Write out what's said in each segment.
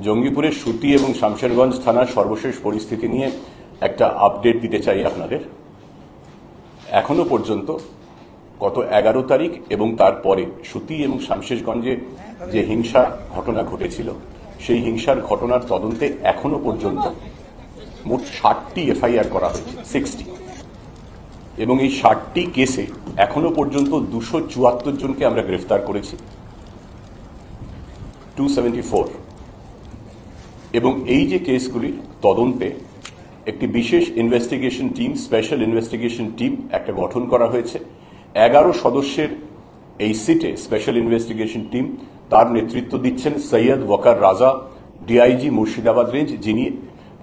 জঙ্গিপুরের সুতি এবং শামশেরগঞ্জ থানার সর্বশেষ পরিস্থিতি নিয়ে একটা আপডেট দিতে চাই আপনাদের। এখনো পর্যন্ত গত 11 তারিখ এবং তারপরে সুতি এবং শামশেরগঞ্জে যে হিংসা ঘটনা ঘটেছিল, সেই হিংসার ঘটনার তদন্তে এখনো পর্যন্ত মোট 60টি এফআইআর করা হয়েছে, 60। এবং এই 60টি কেসে এখনো পর্যন্ত 274 জনকে আমরা গ্রেফতার করেছি, 274। এবং এই যে কেসগুলির তদন্তে একটি বিশেষ investigation team, special investigation team একটা গঠন করা হয়েছে। 11 সদস্যের এই সিটে স্পেশাল ইনভেস্টিগেশন টিম, তার নেতৃত্ব দিচ্ছেন সৈয়দ ওয়াকার রাজা, ডিআইজি মুর্শিদাবাদ রেঞ্জ, যিনি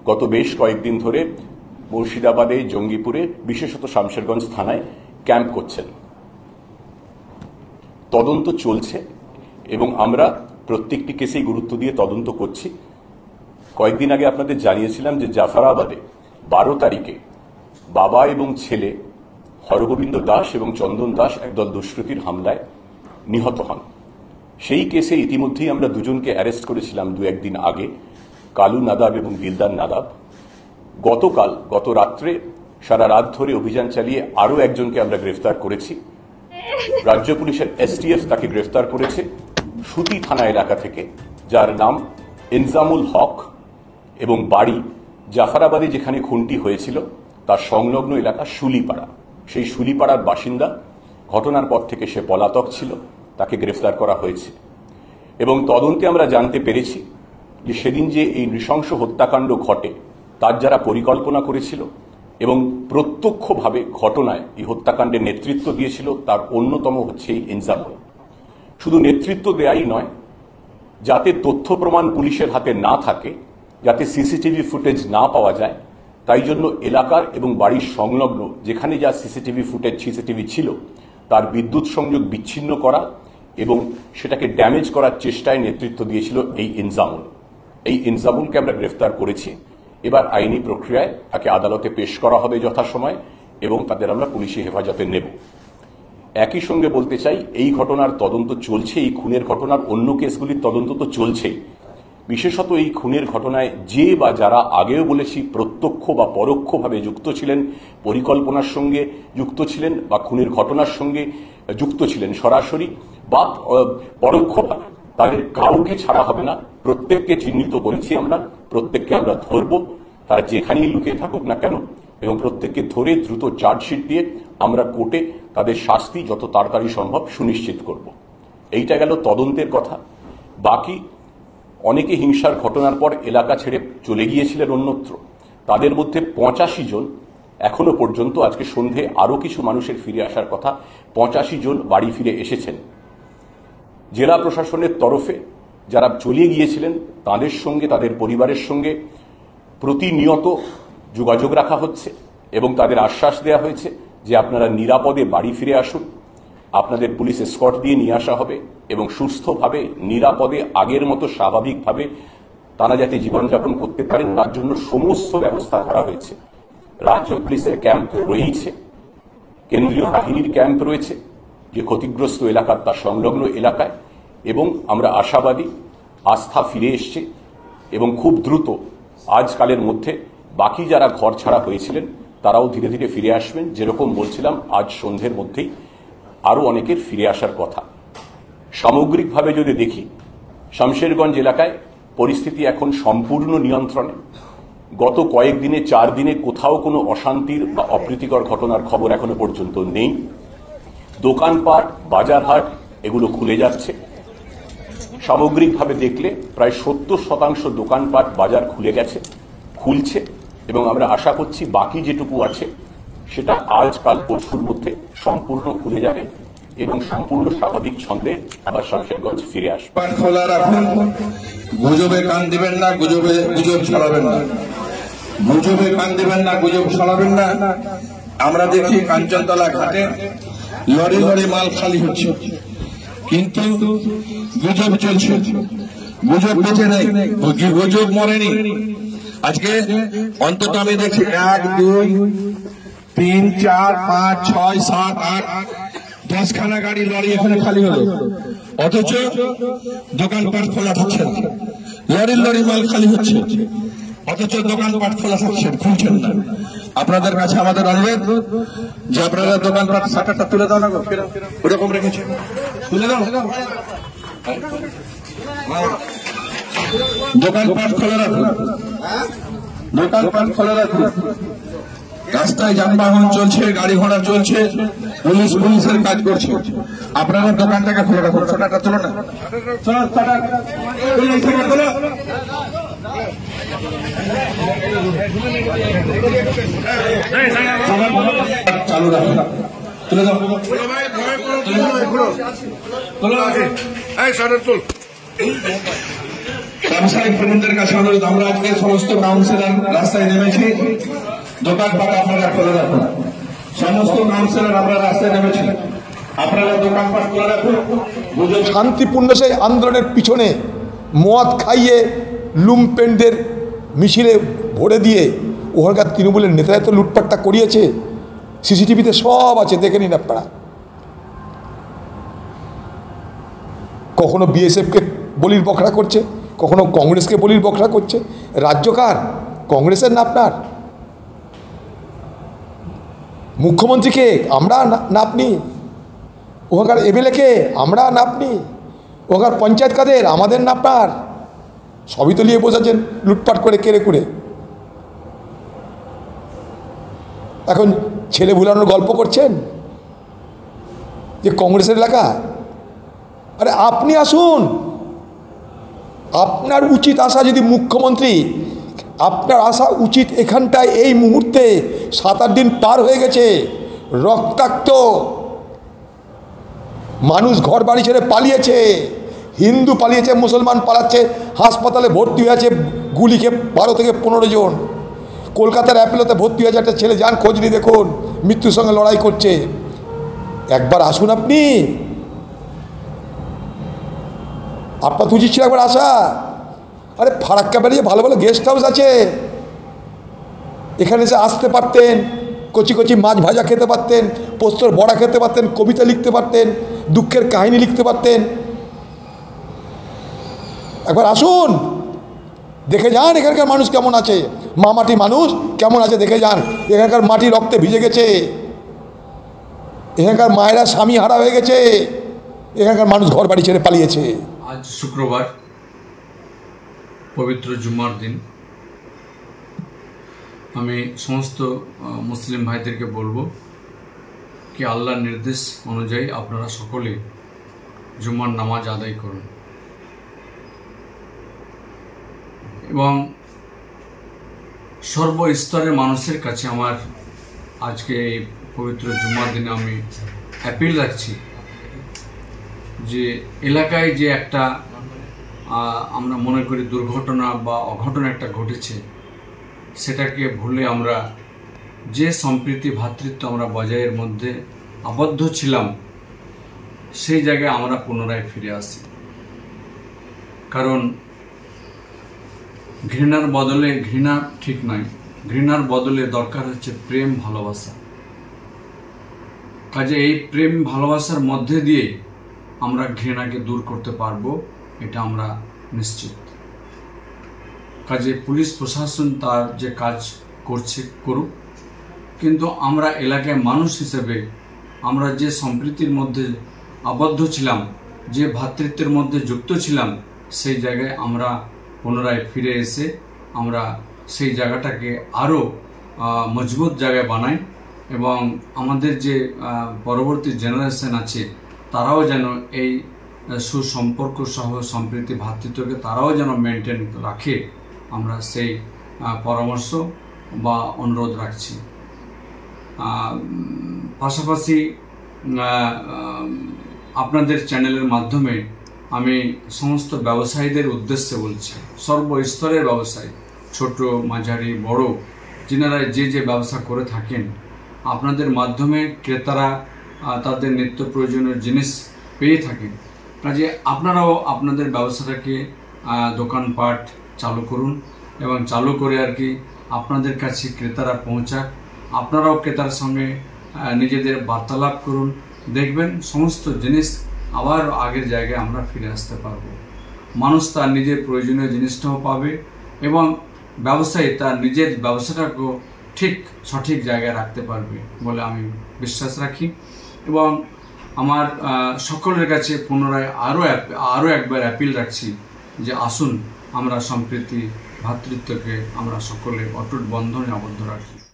গত বেশ কয়েকদিন ধরে মুর্শিদাবাদে, জঙ্গিপুরে, বিশেষত শামশেরগঞ্জ থানায় ক্যাম্প করছেন। তদন্ত চলছে এবং আমরা প্রত্যেকটি কেসেই গুরুত্ব দিয়ে তদন্ত করছি। কয়েকদিন আগে আপনাদের জানিয়েছিলাম যে জাফরাবাদে 12 তারিখে বাবা এবং ছেলে হরগোবিন্দ দাস এবং চন্দন দাস একদল দুষ্কৃতীর হামলায় নিহত হন। সেই কেসে ইতিমধ্যেই আমরা দুজনকে অ্যারেস্ট করেছিলাম দু-এক দিন আগে, কালু নাদাব এবং দিলদার নাদাব। গত রাত্রে সারা রাত ধরে অভিযান চালিয়ে আরও একজনকে আমরা গ্রেফতার করেছি। রাজ্য পুলিশের এসটিএফ তাকে গ্রেফতার করেছে সুতি থানা এলাকা থেকে, যার নাম ইনজামুল হক এবং বাড়ি জাফরাবাদে, যেখানে খুনটি হয়েছিল তার সংলগ্ন এলাকা শুলিপাড়া। সেই শুলিপাড়ার বাসিন্দা। ঘটনার পর থেকে সে পলাতক ছিল, তাকে গ্রেফতার করা হয়েছে। এবং তদন্তে আমরা জানতে পেরেছি যে সেদিন যে এই নৃশংস হত্যাকাণ্ড ঘটে, তার যারা পরিকল্পনা করেছিল এবং প্রত্যক্ষভাবে ঘটনায় এই হত্যাকাণ্ডের নেতৃত্ব দিয়েছিল, তার অন্যতম হচ্ছে এই ইনজামুল। শুধু নেতৃত্ব দেয়াই নয়, যাতে তথ্য প্রমাণ পুলিশের হাতে না থাকে, যাতে সিসিটিভি ফুটেজ না পাওয়া যায়, তাই জন্য এলাকার এবং বাড়ির সংলগ্ন যেখানে যা সিসিটিভি ছিল তার বিদ্যুৎ সংযোগ বিচ্ছিন্ন করা এবং সেটাকে ড্যামেজ করার চেষ্টায় নেতৃত্ব দিয়েছিল এই ইনজামুল। এই ইনজামুলকে আমরা গ্রেফতার করেছি। এবার আইনি প্রক্রিয়ায় তাকে আদালতে পেশ করা হবে যথাসময়ে এবং তাদের আমরা পুলিশি হেফাজতে নেব। একই সঙ্গে বলতে চাই, এই ঘটনার তদন্ত চলছে। এই খুনের ঘটনার অন্য কেসগুলির তদন্ত তো চলছেই। বিশেষত এই খুনের ঘটনায় যে বা যারা আগেও বলেছি প্রত্যক্ষ বা পরোক্ষভাবে যুক্ত ছিলেন, পরিকল্পনার সঙ্গে যুক্ত ছিলেন বা খুনের ঘটনার সঙ্গে যুক্ত ছিলেন সরাসরি বা পরোক্ষভাবে, তাদের কাউকে ছাড়া হবে না। প্রত্যেককে চিহ্নিত করেছি আমরা, প্রত্যেককে আমরা ধরব, তারা যেখানেই লুকিয়ে থাকুক না কেন, এবং প্রত্যেককে ধরে দ্রুত চার্জশিট দিয়ে আমরা কোর্টে তাদের শাস্তি যত তাড়াতাড়ি সম্ভব সুনিশ্চিত করব। এইটা গেল তদন্তের কথা। বাকি অনেকে হিংসার ঘটনার পর এলাকা ছেড়ে চলে গিয়েছিলেন অন্যত্র। তাদের মধ্যে 85 জন এখনো পর্যন্ত, আজকে সন্ধে আরও কিছু মানুষের ফিরে আসার কথা, 85 জন বাড়ি ফিরে এসেছেন। জেলা প্রশাসনের তরফে যারা চলে গিয়েছিলেন তাদের সঙ্গে, তাদের পরিবারের সঙ্গে প্রতিনিয়ত যোগাযোগ রাখা হচ্ছে এবং তাদের আশ্বাস দেওয়া হয়েছে যে আপনারা নিরাপদে বাড়ি ফিরে আসুন, আপনাদের পুলিশ এসকর্ট দিয়ে নিয়ে আসা হবে এবং সুস্থভাবে, নিরাপদে, আগের মতো স্বাভাবিকভাবে তারা যাতে জীবনযাপন করতে পারেন তার জন্য সমস্ত ব্যবস্থা করা হয়েছে। রাজ্য পুলিশের ক্যাম্প রয়েছে, কেন্দ্রীয় বাহিনীর ক্যাম্প রয়েছে যে ক্ষতিগ্রস্ত এলাকার তার সংলগ্ন এলাকায়, এবং আমরা আশাবাদী আস্থা ফিরে এসছে এবং খুব দ্রুত আজকালের মধ্যে বাকি যারা ঘর ছাড়া হয়েছিলেন তারাও ধীরে ধীরে ফিরে আসবেন। যেরকম বলছিলাম, আজ সন্ধ্যের মধ্যেই আরও অনেকের ফিরে আসার কথা। সামগ্রিকভাবে যদি দেখি, শামশেরগঞ্জ এলাকায় পরিস্থিতি এখন সম্পূর্ণ নিয়ন্ত্রণে। গত কয়েকদিনে, 4 দিনে কোথাও কোনো অশান্তির বা অপ্রীতিকর ঘটনার খবর এখনো পর্যন্ত নেই। দোকানপাট, বাজারহাট এগুলো খুলে যাচ্ছে। সামগ্রিকভাবে দেখলে প্রায় 70% দোকানপাট, বাজার খুলছে এবং আমরা আশা করছি বাকি যেটুকু আছে সেটা আজ, কাল, পরশুর মধ্যে সম্পূর্ণ খুলে যাবে এবং সম্পূর্ণ স্বাভাবিক ছন্দে আবার শামশেরগঞ্জ ফিরে আসবে। খোলা রাখুন, গুজবে কান দিবেন না, গুজব ছড়াবেন না, গুজবে কান দিবেন না, গুজব ছড়াবেন না। আমরা দেখি কাঞ্চনতলা ঘাটে লরি লরি মাল খালি হচ্ছে, কিন্তু গুজব চলছে। গুজব বেঁচে নেই, গুজব মরেনি। আজকে অন্তত আমি দেখছি 1, 2, 3, 4, 5, 6, 7, 8, 10 খানা গাড়ি লরি এখানে খালি হলো, অথচ দোকানপাট খোলা থাকছে না। লরি লরি মাল খালি হচ্ছে, অথচ দোকানপাট খোলা থাকছেন, খুলছেন না। আপনাদের কাছে আমাদের অনুরোধ যে আপনারা দোকানপাট শাটারটা তুলে দাও না, ওরকম রেখেছেন, তুলে দাও। দোকানপাট খোলা রাখুন, দোকানপাট খোলা রাখুন। রাস্তায় যানবাহন চলছে, গাড়ি ঘোড়া চলছে, পুলিশের কাজ করছে, আপনারা দোকানটাকে খোলা রাখুন। শাটারটা তুলো না, চালু রাখুন, তুলে দাও, ব্যবসায়িক প্রবন্ধের কাছে অনুরোধ, আমরা আজকে সমস্ত কাউন্সিলর রাস্তায় নেমেছি, দোকানপাট আপনারা খোলা রাখুন। সমস্ত কাউন্সিলর আমরা রাস্তায় নেমেছি, আপনারা দোকানপাট খোলা রাখুন। শান্তিপূর্ণ সেই আন্দোলনের পিছনে মদ খাইয়ে লুম্পেনদের মিছিলে ভরে দিয়ে ওখানকার তৃণমূলের নেতারা তো লুটপাটটা করিয়েছে, সিসিটিভিতে সব আছে, দেখে নিন আপনারা। কখনো বিএসএফকে বলির বখরা করছে, কখনো কংগ্রেসকে বলির বখরা করছে। রাজ্য কার? কংগ্রেসের না আপনার? মুখ্যমন্ত্রীকে আমরা না আপনি? ওখানকার এমএলএকে আমরা না আপনি? ওখানকার পঞ্চায়েত কাদের আমাদের না আপনার? সবই তো নিয়ে বসেছেন লুটপাট করে কেড়ে কুড়ে। এখন ছেলে ভুলানোর গল্প করছেন যে কংগ্রেসের এলাকা। আরে আপনি আসুন, আপনার উচিত আসা, যদি মুখ্যমন্ত্রী আপনার আসা উচিত এখানটায়। এই মুহূর্তে 7-8 দিন পার হয়ে গেছে, রক্তাক্ত মানুষ ঘর বাড়ি ছেড়ে পালিয়েছে, হিন্দু পালিয়েছে, মুসলমান পালাচ্ছে, হাসপাতালে ভর্তি হয়ে আছে গুলি খেয়ে 12 থেকে 15 জন। কলকাতার অ্যাপেলোতে ভর্তি হয়েছে একটা ছেলে, যান খোঁজ নিয়ে দেখুন, মৃত্যুর সঙ্গে লড়াই করছে। একবার আসুন আপনি, আপনার তো উচিত ছিল একবার আসা। আরে ফারাক্কা বেরিয়ে ভালো ভালো গেস্ট হাউস আছে, এখানে এসে আসতে পারতেন, কচি কচি মাছ ভাজা খেতে পারতেন, পোস্তর বড়া খেতে পারতেন, কবিতা লিখতে পারতেন, দুঃখের কাহিনী লিখতে পারতেন। একবার আসুন, দেখে যান এখানকার মানুষ কেমন আছে, মাটি মানুষ কেমন আছে দেখে যান। এখানকার মাটি রক্তে ভিজে গেছে, এখানকার মায়েরা স্বামী হারা হয়ে গেছে, এখানকার মানুষ ঘর বাড়ি ছেড়ে পালিয়েছে। আজ শুক্রবার, পবিত্র জুম্মার দিন। আমি সমস্ত মুসলিম ভাইদেরকে বলবো কি আল্লাহর নির্দেশ অনুযায়ী আপনারা সকলে জুম্মার নামাজ আদায় করুন এবং সর্বস্তরের মানুষের কাছে আমার আজকে এই পবিত্র জুম্মার দিনে আমি অ্যাপিল রাখছি যে এলাকায় যে একটা আমরা মনে করি দুর্ঘটনা বা অঘটন একটা ঘটেছে, সেটাকে ভুলে আমরা যে সম্প্রীতি ভ্রাতৃত্ব আমরা বজায়ের মধ্যে আবদ্ধ ছিলাম, সেই জায়গায় আমরা পুনরায় ফিরে আসি। কারণ ঘৃণার বদলে ঘৃণা ঠিক নয়, ঘৃণার বদলে দরকার হচ্ছে প্রেম ভালোবাসা। কাজে এই প্রেম ভালোবাসার মধ্যে দিয়ে আমরা ঘৃণাকে দূর করতে পারবো, এটা আমরা নিশ্চিত। কাজে পুলিশ প্রশাসন তার যে কাজ করছে করুক, কিন্তু আমরা এলাকায় মানুষ হিসেবে আমরা যে সম্প্রীতির মধ্যে আবদ্ধ ছিলাম, যে ভ্রাতৃত্বের মধ্যে যুক্ত ছিলাম, সেই জায়গায় আমরা পুনরায় ফিরে এসে আমরা সেই জায়গাটাকে আরও মজবুত জায়গায় বানাই এবং আমাদের যে পরবর্তী জেনারেশন আছে তারাও যেন এই সুসম্পর্ক সহ সম্প্রীতি ভ্রাতৃত্বকে তারাও যেন মেনটেন রাখে, আমরা সেই পরামর্শ বা অনুরোধ রাখছি। পাশাপাশি আপনাদের চ্যানেলের মাধ্যমে আমি সমস্ত ব্যবসায়ীদের উদ্দেশ্যে বলছি, সর্বস্তরের ব্যবসায়ী, ছোট মাঝারি বড়, যিনারা যে যে ব্যবসা করে থাকেন, আপনাদের মাধ্যমে ক্রেতারা তাদের নিত্য প্রয়োজনীয় জিনিস পেয়ে থাকেন। কাজে আপনারাও আপনাদের ব্যবসাটাকে দোকানপাট চালু করুন এবং চালু করে আর কি আপনাদের কাছে ক্রেতারা পৌঁছাক, আপনারাও ক্রেতার সঙ্গে নিজেদের বার্তালাপ করুন, দেখবেন সমস্ত জিনিস আবার আগের জায়গায় আমরা ফিরে আসতে পারবো। মানুষ তার নিজের প্রয়োজনীয় জিনিসটাও পাবে এবং ব্যবসায়ী তার নিজের ব্যবসাটাকেও ঠিক সঠিক জায়গায় রাখতে পারবে বলে আমি বিশ্বাস রাখি। এবং আমার সকলের কাছে পুনরায় আরও একবার অ্যাপিল রাখছি যে আসুন আমরা সম্প্রীতি ভ্রাতৃত্বকে আমরা সকলে অটুট বন্ধনে আবদ্ধ রাখি।